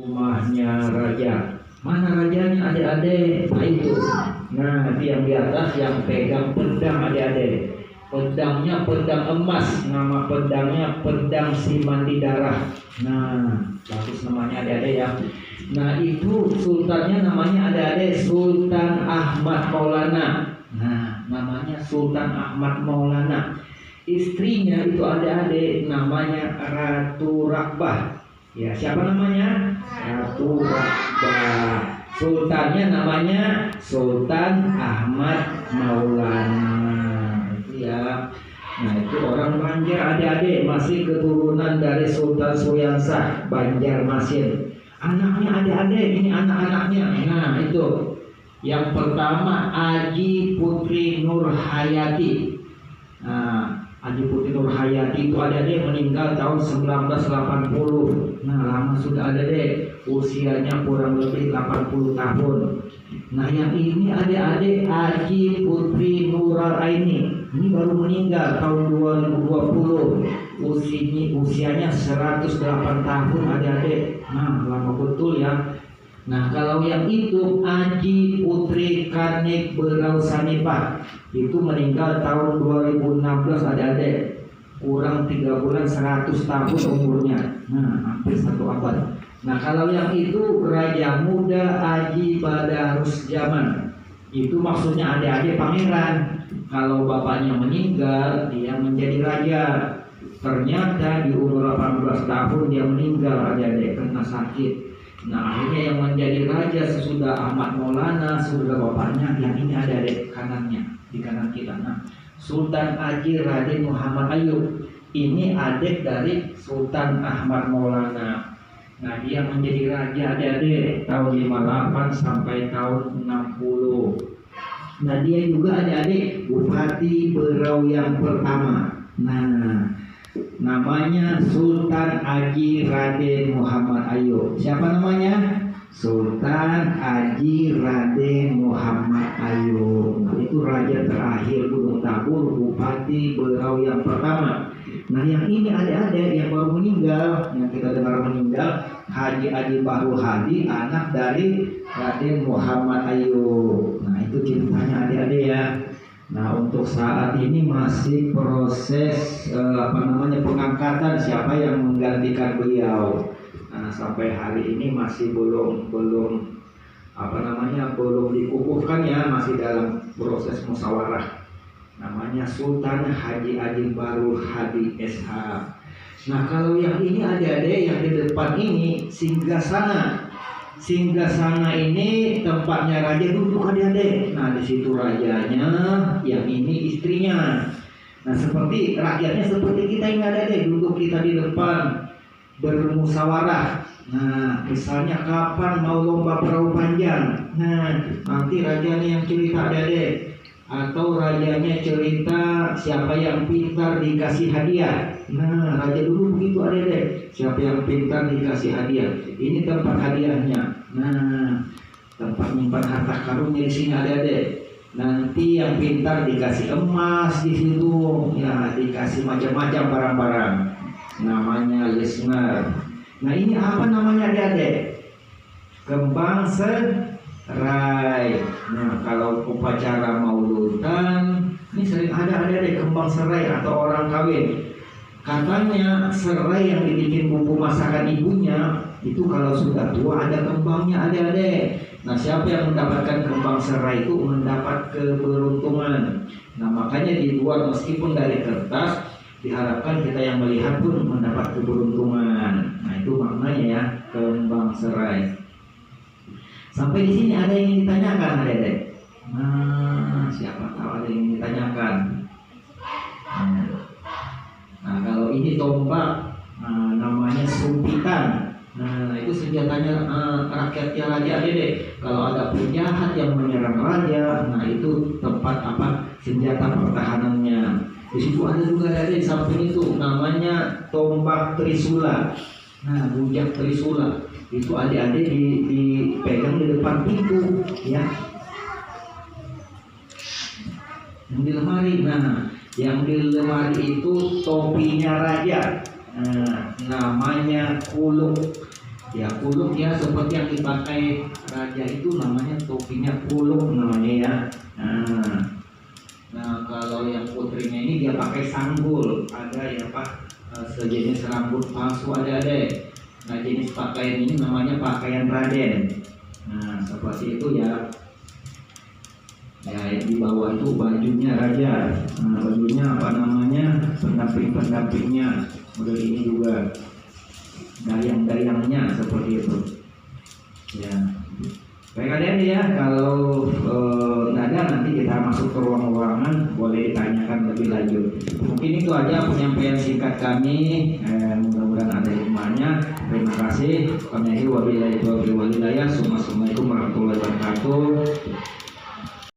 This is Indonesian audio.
rumahnya raja. Mana rajanya adik-adik? Nah itu. Nah itu yang di atas yang pegang pedang adik-adik. Pedangnya pedang emas. Nama pedangnya pedang Simandi Darah. Nah bagus namanya adik-adik ya. Nah itu sultannya namanya adik-adik Sultan Ahmad Maulana. Nah namanya Sultan Ahmad Maulana. Istrinya itu adik-adik namanya Ratu Rakbah. Ya, siapa namanya? Ratu Rakbah. Sultannya namanya Sultan Ahmad Maulana. Itu ya. Nah, itu orang Banjar adik-adik, masih keturunan dari Sultan Suyansah Banjarmasin. Anaknya adik-adik, ini anak-anaknya. Nah, itu. Yang pertama Aji Putri Nurhayati. Nah, Aji Putri Nurhayati itu adik-adik meninggal tahun 1980. Nah lama sudah adik-adik, usianya kurang lebih 80 tahun. Nah yang ini adik-adik Aji Putri Nuraraini. Ini baru meninggal tahun 2020. Usianya 108 tahun adik-adik. Nah lama betul ya. Nah kalau yang itu Aji Putri Kanik Berausanipah itu meninggal tahun 2016 adik-adik, kurang 3 bulan 100 tahun umurnya. Nah hampir 1 abad. Nah kalau yang itu Raja Muda Aji Badarus Zaman, itu maksudnya adik-adik pangeran. Kalau bapaknya meninggal dia menjadi raja. Ternyata di umur 18 tahun dia meninggal adik-adik karena sakit. Nah akhirnya yang menjadi raja sesudah Ahmad Maulana, sudah bapaknya, yang ini ada di kanannya, di kanan kita. Nah Sultan Aji Raden Muhammad Ayub ini adik dari Sultan Ahmad Maulana. Nah dia menjadi raja adik-adik tahun 58 sampai tahun 60. Nah dia juga adik-adik Bupati Berau yang pertama. Nah namanya Sultan Aji Raden Muhammad Ayub. Siapa namanya? Sultan Aji Raden Muhammad Ayub. Nah, itu raja terakhir Gunung Tabur, Bupati Berau yang pertama. Nah yang ini adik-adik yang baru meninggal, yang kita dengar meninggal, Haji Adi Baru Hadi, anak dari Raden Muhammad Ayub. Nah itu ceritanya adik-adik ya. Nah untuk saat ini masih proses pengangkatan siapa yang menggantikan beliau. Nah sampai hari ini masih belum dikukuhkan ya, masih dalam proses musyawarah. Namanya Sultan Haji Adi Baru Hadi SH. Nah kalau yang ini adik-adik yang di depan ini Singgasana. Singgasana ini tempatnya raja duduk adik-adik. Nah di situ rajanya, yang ini istrinya. Nah seperti rakyatnya seperti kita ini adik-adik, duduk kita di depan bermusyawarah. Nah misalnya kapan mau lomba perahu panjang. Nah nanti rajanya yang cerita adik-adik, atau rajanya cerita siapa yang pintar dikasih hadiah. Nah raja dulu begitu adik-adik, siapa yang pintar dikasih hadiah. Ini tempat hadiahnya. Nah tempat nyimpan harta karunnya di sini adik-adik. Nanti yang pintar dikasih emas di situ, ya dikasih macam-macam barang-barang. Namanya listener. Nah ini apa namanya adik-adik? Kembang serai. Nah kalau upacara mauludan ini sering ada adik-adik kembang serai atau orang kawin. Katanya serai yang dibikin bumbu masakan ibunya itu kalau sudah tua ada kembangnya adik-adik. Nah siapa yang mendapatkan kembang serai itu mendapat keberuntungan. Nah makanya dibuat meskipun dari kertas, diharapkan kita yang melihat pun mendapat keberuntungan. Nah itu maknanya ya, kembang serai. Sampai di sini ada yang ditanyakan adik-adik. Nah siapa tahu ada yang ditanyakan. Nah kalau ini tombak, namanya sumpitan. Nah itu senjatanya rakyatnya raja adik-adik. Kalau ada penjahat yang menyerang raja, nah itu tempat senjata pertahanannya. Di situ ada juga adik-adik samping itu namanya tombak Trisula. Nah bujak Trisula itu adik-adik dipegang di depan pintu ya. Yang di lemari. Nah yang di lemari itu topinya raja. Nah, namanya kuluk. Ya kuluk ya seperti yang dipakai raja itu namanya topinya kuluk namanya ya. Nah kalau yang putrinya ini dia pakai sanggul, ada ya Pak, sejenis rambut palsu ada. Nah jenis pakaian ini namanya pakaian Raden. Nah seperti itu ya. Ya yang di bawah itu bajunya raja. Nah bajunya apa namanya, pendamping-pendampingnya model ini juga, dayang-dayangnya seperti itu. Ya. Baik kalian ya, kalau nggak ada nanti kita masuk ke ruang-ruangan, boleh ditanyakan lebih lanjut. Mungkin itu aja penyampaian singkat kami. Mudah-mudahan ada hikmahnya. Terima kasih. Wabillahi taufiq wal hidayah. Assalamualaikum warahmatullahi wabarakatuh.